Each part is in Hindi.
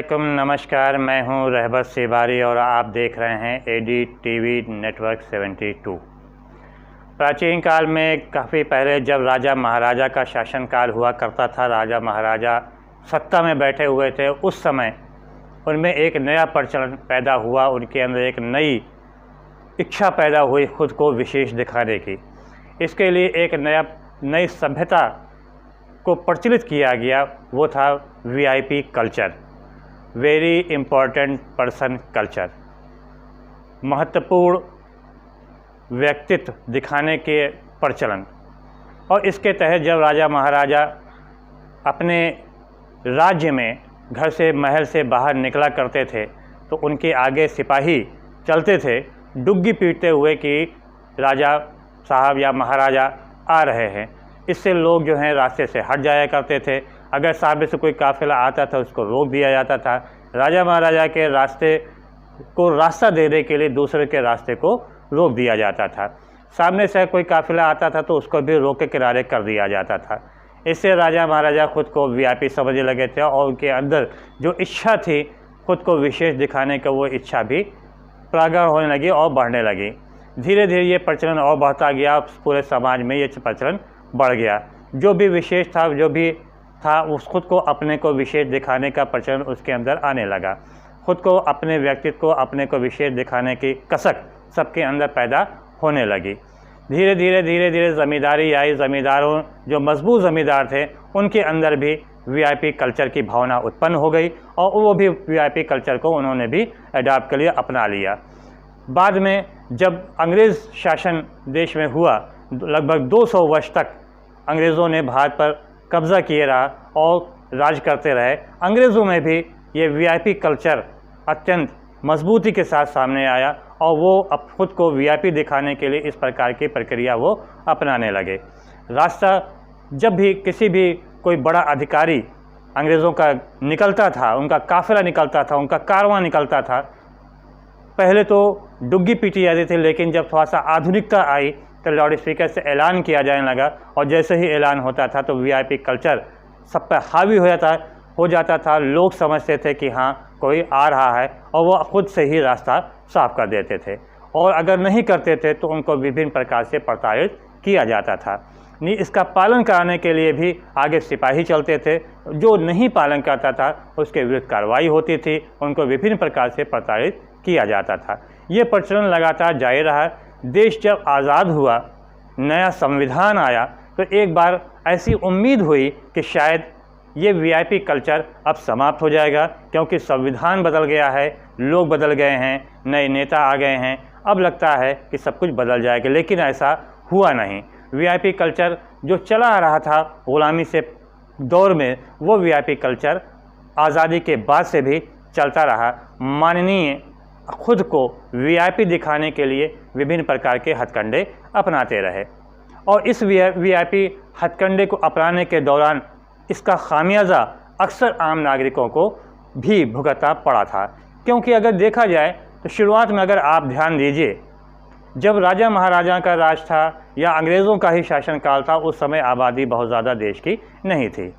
अस्सलामुअलैकुम, नमस्कार। मैं हूं रहबत सिबारी और आप देख रहे हैं एडी टीवी नेटवर्क 72। प्राचीन काल में काफ़ी पहले जब राजा महाराजा का शासनकाल हुआ करता था, राजा महाराजा सत्ता में बैठे हुए थे, उस समय उनमें एक नया प्रचलन पैदा हुआ। उनके अंदर एक नई इच्छा पैदा हुई खुद को विशेष दिखाने की। इसके लिए एक नई सभ्यता को प्रचलित किया गया, वो था VIP culture, very important person culture. महत्वपूर्ण व्यक्तित्व दिखाने के प्रचलन। और इसके तहत जब राजा महाराजा अपने राज्य में घर से महल से बाहर निकला करते थे तो उनके आगे सिपाही चलते थे डुग्गी पीटते हुए कि राजा साहब या महाराजा आ रहे हैं। इससे लोग जो हैं रास्ते से हट जाया करते थे। अगर सामने से कोई काफ़िला आता था उसको रोक दिया जाता था। राजा महाराजा के रास्ते को रास्ता देने के लिए दूसरे के रास्ते को रोक दिया जाता था। सामने से कोई काफ़िला आता था तो उसको भी रोक के किनारे कर दिया जाता था। इससे राजा महाराजा खुद को वीआईपी समझने लगे थे और उनके अंदर जो इच्छा थी खुद को विशेष दिखाने का, वो इच्छा भी प्रगाढ़ होने लगी और बढ़ने लगी। धीरे धीरे ये प्रचलन और बढ़ता गया। पूरे समाज में ये प्रचलन बढ़ गया। जो भी विशेष था, जो भी था, उस खुद को अपने को विशेष दिखाने का प्रचलन उसके अंदर आने लगा। खुद को, अपने व्यक्तित्व को, अपने को विशेष दिखाने की कसक सबके अंदर पैदा होने लगी। धीरे धीरे ज़मींदारी आई। ज़मींदारों, जो मजबूत ज़मींदार थे, उनके अंदर भी वीआईपी कल्चर की भावना उत्पन्न हो गई और वो भी वीआईपी कल्चर को उन्होंने भी अडॉप्ट कर लिया, अपना लिया। बाद में जब अंग्रेज़ शासन देश में हुआ, लगभग 200 वर्ष तक अंग्रेज़ों ने भारत पर कब्ज़ा किए रहा और राज करते रहे। अंग्रेज़ों में भी ये वीआईपी कल्चर अत्यंत मजबूती के साथ सामने आया और वो अब खुद को वीआईपी दिखाने के लिए इस प्रकार की प्रक्रिया वो अपनाने लगे। रास्ता जब भी किसी भी कोई बड़ा अधिकारी अंग्रेज़ों का निकलता था, उनका काफ़िला निकलता था, उनका कारवां निकलता था, पहले तो डुग्गी पीटी जाती थी, लेकिन जब थोड़ा सा आधुनिकता आई तो लाउड स्पीकर से ऐलान किया जाने लगा और जैसे ही ऐलान होता था तो वीआईपी कल्चर सब पर हावी हो जाता था। लोग समझते थे कि हाँ, कोई आ रहा है और वो खुद से ही रास्ता साफ कर देते थे और अगर नहीं करते थे तो उनको विभिन्न प्रकार से प्रताड़ित किया जाता था। इसका पालन कराने के लिए भी आगे सिपाही चलते थे। जो नहीं पालन करता था उसके विरुद्ध कार्रवाई होती थी, उनको विभिन्न प्रकार से प्रताड़ित किया जाता था। ये प्रचलन लगातार जारी रहा। देश जब आज़ाद हुआ, नया संविधान आया, तो एक बार ऐसी उम्मीद हुई कि शायद ये वीआईपी कल्चर अब समाप्त हो जाएगा, क्योंकि संविधान बदल गया है, लोग बदल गए हैं, नए नेता आ गए हैं, अब लगता है कि सब कुछ बदल जाएगा। लेकिन ऐसा हुआ नहीं। वीआईपी कल्चर जो चला आ रहा था गुलामी से दौर में, वो वीआईपी कल्चर आज़ादी के बाद से भी चलता रहा। माननीय खुद को वीआईपी दिखाने के लिए विभिन्न प्रकार के हथकंडे अपनाते रहे और इस वीआईपी हथकंडे को अपनाने के दौरान इसका खामियाजा अक्सर आम नागरिकों को भी भुगतना पड़ा था। क्योंकि अगर देखा जाए तो शुरुआत में अगर आप ध्यान दीजिए, जब राजा महाराजा का राज था या अंग्रेज़ों का ही शासनकाल था, उस समय आबादी बहुत ज़्यादा देश की नहीं थी,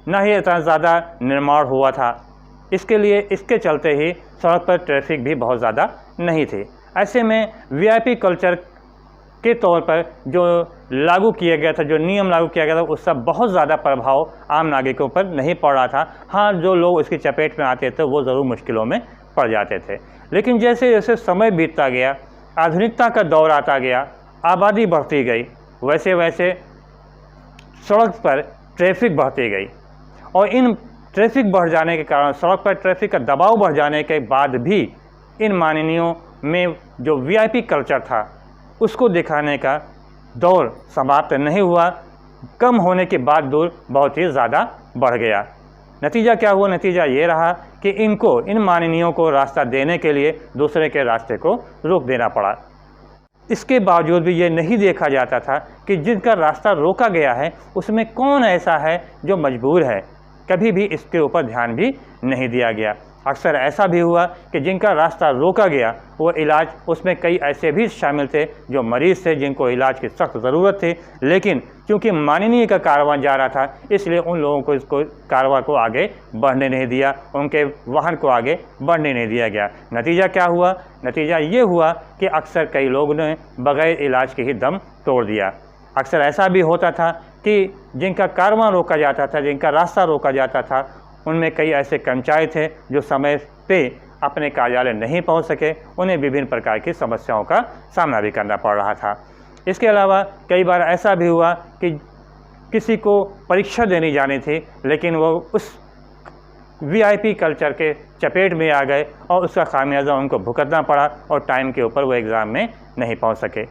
न ही इतना ज़्यादा निर्माण हुआ था। इसके चलते ही सड़क पर ट्रैफिक भी बहुत ज़्यादा नहीं थी। ऐसे में वीआईपी कल्चर के तौर पर जो लागू किया गया था, जो नियम लागू किया गया था, उसका बहुत ज़्यादा प्रभाव आम नागरिकों पर नहीं पड़ रहा था। हाँ, जो लोग उसकी चपेट में आते थे वो ज़रूर मुश्किलों में पड़ जाते थे। लेकिन जैसे जैसे समय बीतता गया, आधुनिकता का दौर आता गया, आबादी बढ़ती गई, वैसे वैसे सड़क पर ट्रैफिक बढ़ती गई और इन ट्रैफिक बढ़ जाने के कारण, सड़क पर ट्रैफिक का दबाव बढ़ जाने के बाद भी इन माननीयों में जो वीआईपी कल्चर था उसको दिखाने का दौर समाप्त नहीं हुआ। कम होने के बाद दूर बहुत ही ज़्यादा बढ़ गया। नतीजा क्या हुआ? नतीजा ये रहा कि इन माननीयों को रास्ता देने के लिए दूसरे के रास्ते को रोक देना पड़ा। इसके बावजूद भी ये नहीं देखा जाता था कि जिनका रास्ता रोका गया है उसमें कौन ऐसा है जो मजबूर है। कभी भी इसके ऊपर ध्यान भी नहीं दिया गया। अक्सर ऐसा भी हुआ कि जिनका रास्ता रोका गया वो इलाज, उसमें कई ऐसे भी शामिल थे जो मरीज़ थे जिनको इलाज की सख्त ज़रूरत थी, लेकिन क्योंकि माननीय का कारवां जा रहा था इसलिए उन लोगों को इसको कारवां को आगे बढ़ने नहीं दिया, उनके वाहन को आगे बढ़ने नहीं दिया गया। नतीजा क्या हुआ? नतीजा ये हुआ कि अक्सर कई लोगों ने बग़ैर इलाज के ही दम तोड़ दिया। अक्सर ऐसा भी होता था कि जिनका कारवां रोका जाता था, जिनका रास्ता रोका जाता था, उनमें कई ऐसे कर्मचारी थे जो समय पे अपने कार्यालय नहीं पहुंच सके, उन्हें विभिन्न प्रकार की समस्याओं का सामना भी करना पड़ रहा था। इसके अलावा कई बार ऐसा भी हुआ कि किसी को परीक्षा देनी जानी थी लेकिन वो उस वीआईपी कल्चर के चपेट में आ गए और उसका खामियाजा उनको भुगतना पड़ा और टाइम के ऊपर वो एग्ज़ाम में नहीं पहुंच सके।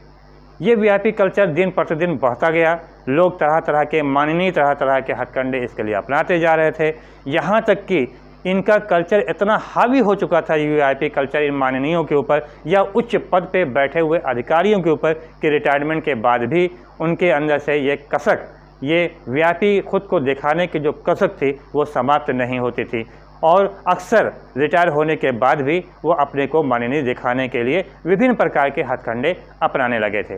ये वीआईपी कल्चर दिन प्रतिदिन बढ़ता गया, लोग तरह तरह के माननीय तरह तरह के हथकंडे इसके लिए अपनाते जा रहे थे, यहाँ तक कि इनका कल्चर इतना हावी हो चुका था, वीआईपी कल्चर इन माननीयों के ऊपर या उच्च पद पे बैठे हुए अधिकारियों के ऊपर कि रिटायरमेंट के बाद भी उनके अंदर से ये कसक, ये वीआईपी खुद को दिखाने की जो कसक थी वो समाप्त नहीं होती थी और अक्सर रिटायर होने के बाद भी वो अपने को माननीय दिखाने के लिए विभिन्न प्रकार के हथकंडे अपनाने लगे थे।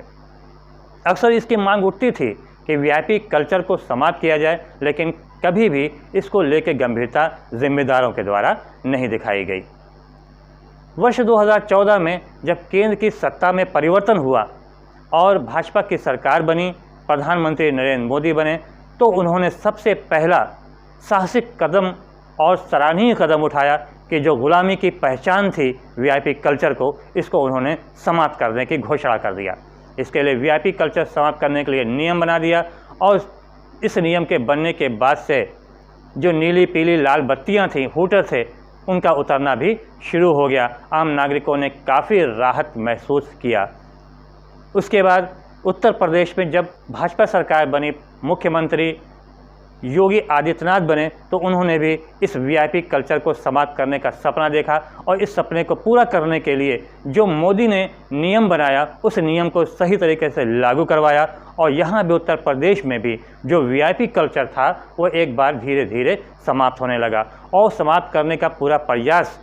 अक्सर इसकी मांग उठती थी कि वीआईपी कल्चर को समाप्त किया जाए, लेकिन कभी भी इसको लेकर गंभीरता जिम्मेदारों के द्वारा नहीं दिखाई गई। वर्ष 2014 में जब केंद्र की सत्ता में परिवर्तन हुआ और भाजपा की सरकार बनी, प्रधानमंत्री नरेंद्र मोदी बने, तो उन्होंने सबसे पहला साहसिक कदम और सराहनीय कदम उठाया कि जो गुलामी की पहचान थी वीआईपी कल्चर को, इसको उन्होंने समाप्त करने की घोषणा कर दिया। इसके लिए वीआईपी कल्चर समाप्त करने के लिए नियम बना दिया और इस नियम के बनने के बाद से जो नीली पीली लाल बत्तियां थीं, हूटर थे, उनका उतरना भी शुरू हो गया। आम नागरिकों ने काफ़ी राहत महसूस किया। उसके बाद उत्तर प्रदेश में जब भाजपा सरकार बनी, मुख्यमंत्री योगी आदित्यनाथ बने, तो उन्होंने भी इस वीआईपी कल्चर को समाप्त करने का सपना देखा और इस सपने को पूरा करने के लिए जो मोदी ने नियम बनाया उस नियम को सही तरीके से लागू करवाया और यहाँ भी उत्तर प्रदेश में भी जो वीआईपी कल्चर था वो एक बार धीरे धीरे समाप्त होने लगा और समाप्त करने का पूरा प्रयास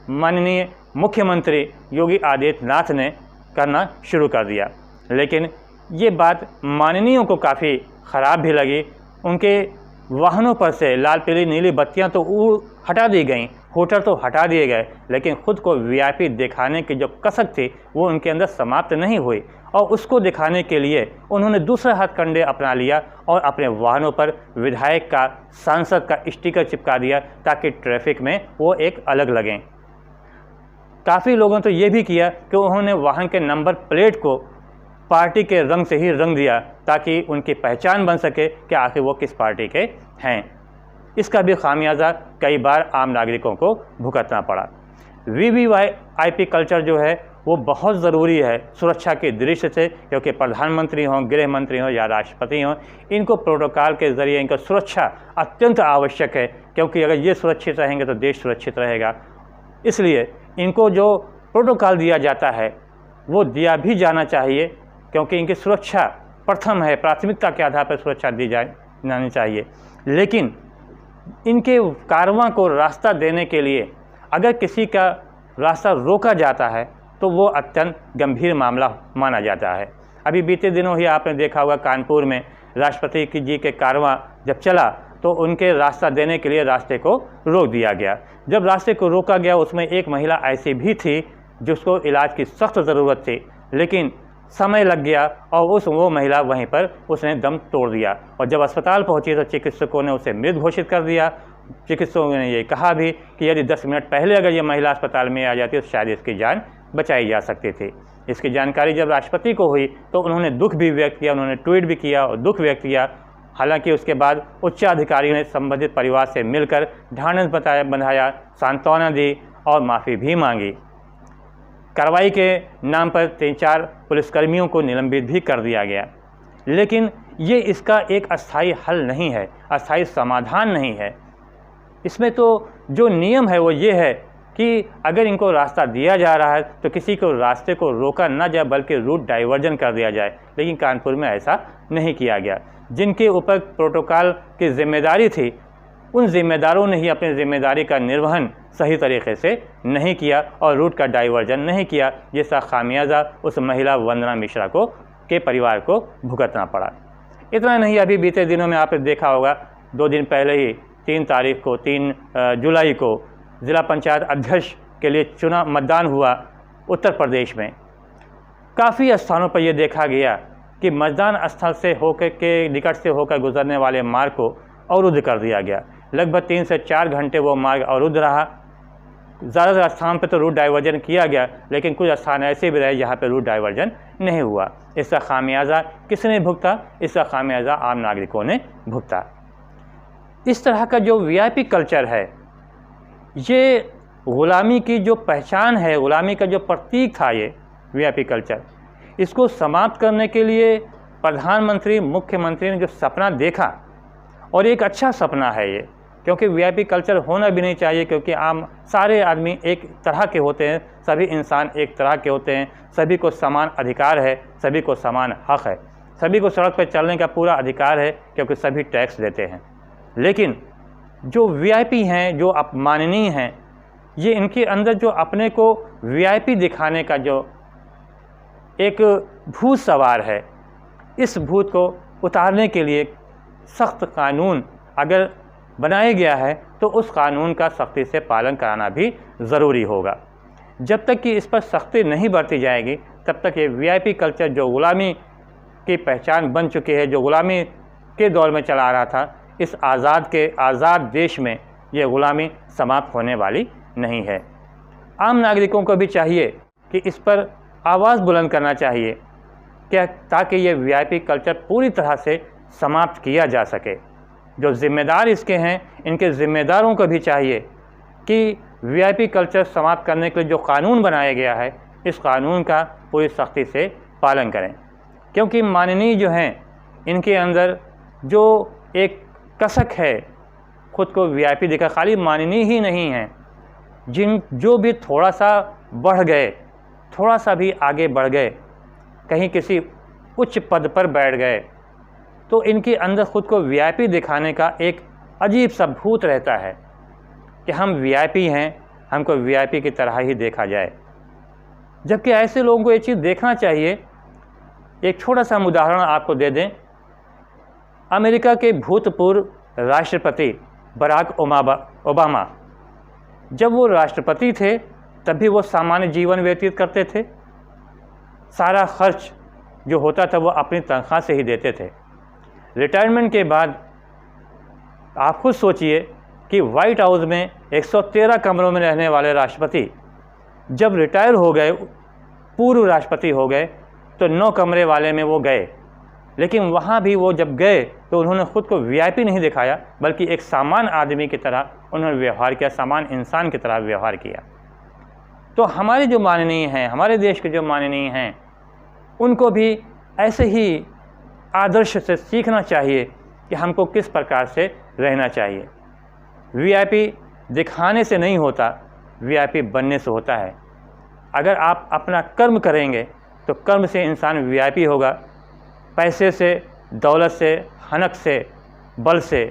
माननीय मुख्यमंत्री योगी आदित्यनाथ ने करना शुरू कर दिया। लेकिन ये बात माननीयों को काफ़ी ख़राब भी लगी। उनके वाहनों पर से लाल पीली नीली बत्तियां तो हटा दी गईं, हूटर तो हटा दिए गए, लेकिन ख़ुद को वीआईपी दिखाने की जो कसक थी वो उनके अंदर समाप्त नहीं हुई और उसको दिखाने के लिए उन्होंने दूसरा हथकंडे अपना लिया और अपने वाहनों पर विधायक का, सांसद का स्टिकर चिपका दिया ताकि ट्रैफिक में वो एक अलग लगें। काफ़ी लोगों ने तो ये भी किया कि उन्होंने वाहन के नंबर प्लेट को पार्टी के रंग से ही रंग दिया ताकि उनकी पहचान बन सके कि आखिर वो किस पार्टी के हैं। इसका भी खामियाजा कई बार आम नागरिकों को भुगतना पड़ा। वीवीआईपी कल्चर जो है वो बहुत ज़रूरी है सुरक्षा की दृष्टि से, क्योंकि प्रधानमंत्री हों, गृह मंत्री हों या राष्ट्रपति हों, इनको प्रोटोकॉल के ज़रिए इनका सुरक्षा अत्यंत आवश्यक है, क्योंकि अगर ये सुरक्षित रहेंगे तो देश सुरक्षित रहेगा। इसलिए इनको जो प्रोटोकॉल दिया जाता है वो दिया भी जाना चाहिए, क्योंकि इनकी सुरक्षा प्रथम है, प्राथमिकता के आधार पर सुरक्षा दी जानी चाहिए। लेकिन इनके कारवां को रास्ता देने के लिए अगर किसी का रास्ता रोका जाता है तो वो अत्यंत गंभीर मामला माना जाता है। अभी बीते दिनों ही आपने देखा होगा कानपुर में राष्ट्रपति जी के कारवां जब चला तो उनके रास्ता देने के लिए रास्ते को रोक दिया गया। जब रास्ते को रोका गया उसमें एक महिला ऐसी भी थी जिसको इलाज की सख्त ज़रूरत थी, लेकिन समय लग गया और वो महिला वहीं पर उसने दम तोड़ दिया और जब अस्पताल पहुंची तो चिकित्सकों ने उसे मृत घोषित कर दिया। चिकित्सकों ने ये कहा भी कि यदि 10 मिनट पहले अगर ये महिला अस्पताल में आ जाती तो शायद इसकी जान बचाई जा सकती थी। इसकी जानकारी जब राष्ट्रपति को हुई तो उन्होंने दुख भी व्यक्त किया, उन्होंने ट्वीट भी किया और दुख व्यक्त किया। हालांकि उसके बाद उच्चाधिकारियों ने संबंधित परिवार से मिलकर ढांढस बंधाया, सांत्वना दी और माफ़ी भी मांगी। कार्रवाई के नाम पर 3-4 पुलिसकर्मियों को निलंबित भी कर दिया गया, लेकिन ये इसका एक अस्थायी हल नहीं है, अस्थायी समाधान नहीं है। इसमें तो जो नियम है वो ये है कि अगर इनको रास्ता दिया जा रहा है तो किसी को रास्ते को रोका ना जाए बल्कि रूट डाइवर्जन कर दिया जाए, लेकिन कानपुर में ऐसा नहीं किया गया। जिनके ऊपर प्रोटोकॉल की जिम्मेदारी थी उन ज़िम्मेदारों ने ही अपनी ज़िम्मेदारी का निर्वहन सही तरीके से नहीं किया और रूट का डाइवर्जन नहीं किया, जिसका खामियाजा उस महिला वंदना मिश्रा को के परिवार को भुगतना पड़ा। इतना नहीं, अभी बीते दिनों में आपने देखा होगा, 2 दिन पहले ही 3 जुलाई को ज़िला पंचायत अध्यक्ष के लिए मतदान हुआ उत्तर प्रदेश में। काफ़ी स्थानों पर यह देखा गया कि मतदान स्थल से होकर के निकट से होकर गुजरने वाले मार्ग को अवरुद्ध कर दिया गया। लगभग 3 से 4 घंटे वो मार्ग अवरुद्ध रहा। ज़्यादातर स्थान पर तो रूट डाइवर्जन किया गया, लेकिन कुछ स्थान ऐसे भी रहे जहाँ पे रूट डाइवर्जन नहीं हुआ। इसका खामियाजा किसने भुगता? इसका खामियाजा आम नागरिकों ने भुगता। इस तरह का जो वीआईपी कल्चर है, ये ग़ुलामी की जो पहचान है, ग़ुलामी का जो प्रतीक था ये वीआईपी कल्चर, इसको समाप्त करने के लिए प्रधानमंत्री, मुख्यमंत्री ने जो सपना देखा, और एक अच्छा सपना है ये, क्योंकि वीआईपी कल्चर होना भी नहीं चाहिए, क्योंकि आम सारे आदमी एक तरह के होते हैं, सभी इंसान एक तरह के होते हैं, सभी को समान अधिकार है, सभी को समान हक़ है, सभी को सड़क पर चलने का पूरा अधिकार है, क्योंकि सभी टैक्स देते हैं। लेकिन जो वीआईपी हैं, जो अपमाननीय हैं, ये इनके अंदर जो अपने को वीआईपी दिखाने का जो एक भूत सवार है, इस भूत को उतारने के लिए सख्त कानून अगर बनाया गया है तो उस कानून का सख्ती से पालन कराना भी ज़रूरी होगा। जब तक कि इस पर सख्ती नहीं बरती जाएगी, तब तक ये वीआईपी कल्चर जो ग़ुलामी की पहचान बन चुकी है, जो ग़ुलामी के दौर में चला आ रहा था, इस आज़ाद देश में ये ग़ुलामी समाप्त होने वाली नहीं है। आम नागरिकों को भी चाहिए कि इस पर आवाज़ बुलंद करना चाहिए, क्या ताकि ये वीआईपी कल्चर पूरी तरह से समाप्त किया जा सके। जो ज़िम्मेदार इसके हैं, इनके ज़िम्मेदारों को भी चाहिए कि वीआईपी कल्चर समाप्त करने के लिए जो कानून बनाया गया है, इस कानून का पूरी सख्ती से पालन करें। क्योंकि माननीय जो हैं, इनके अंदर जो एक कसक है ख़ुद को वीआईपी दिखा, खाली माननीय ही नहीं हैं, जो भी थोड़ा सा बढ़ गए, थोड़ा सा भी आगे बढ़ गए, कहीं किसी उच्च पद पर बैठ गए, तो इनके अंदर ख़ुद को वीआईपी दिखाने का एक अजीब सा भूत रहता है कि हम वीआईपी हैं, हमको वीआईपी की तरह ही देखा जाए। जबकि ऐसे लोगों को ये चीज़ देखना चाहिए। एक छोटा सा उदाहरण आपको दे दें। अमेरिका के भूतपूर्व राष्ट्रपति बराक ओबामा, जब वो राष्ट्रपति थे तब भी वो सामान्य जीवन व्यतीत करते थे। सारा खर्च जो होता था वो अपनी तनख्वाह से ही देते थे। रिटायरमेंट के बाद आप खुद सोचिए कि वाइट हाउस में 113 कमरों में रहने वाले राष्ट्रपति जब रिटायर हो गए, पूर्व राष्ट्रपति हो गए, तो 9 कमरे वाले में वो गए। लेकिन वहाँ भी वो जब गए तो उन्होंने ख़ुद को वीआईपी नहीं दिखाया, बल्कि एक सामान्य आदमी की तरह उन्होंने व्यवहार किया, सामान्य इंसान की तरह व्यवहार किया। तो हमारे जो माननीय हैं, हमारे देश के जो माननीय हैं, उनको भी ऐसे ही आदर्श से सीखना चाहिए कि हमको किस प्रकार से रहना चाहिए। वीआईपी दिखाने से नहीं होता, वीआईपी बनने से होता है। अगर आप अपना कर्म करेंगे तो कर्म से इंसान वीआईपी होगा। पैसे से, दौलत से, हनक से, बल से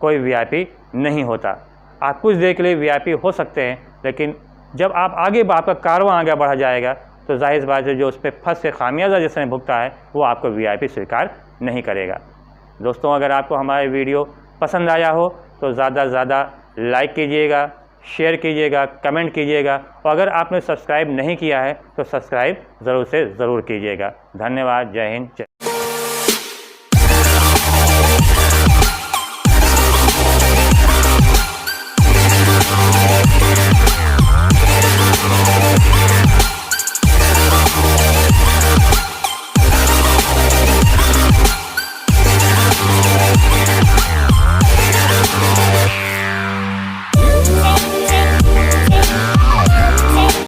कोई वीआईपी नहीं होता। आप कुछ देर के लिए वीआईपी हो सकते हैं, लेकिन जब आप आपका कारवां आगे बढ़ा जाएगा तो जाहिर बात है जो उस पर फंस के खामियाजा जिसने भुगता है वो आपको वीआईपी स्वीकार नहीं करेगा। दोस्तों, अगर आपको हमारे वीडियो पसंद आया हो तो ज़्यादा से ज़्यादा लाइक कीजिएगा, शेयर कीजिएगा, कमेंट कीजिएगा, और अगर आपने सब्सक्राइब नहीं किया है तो सब्सक्राइब ज़रूर से ज़रूर कीजिएगा। धन्यवाद। जय हिंद।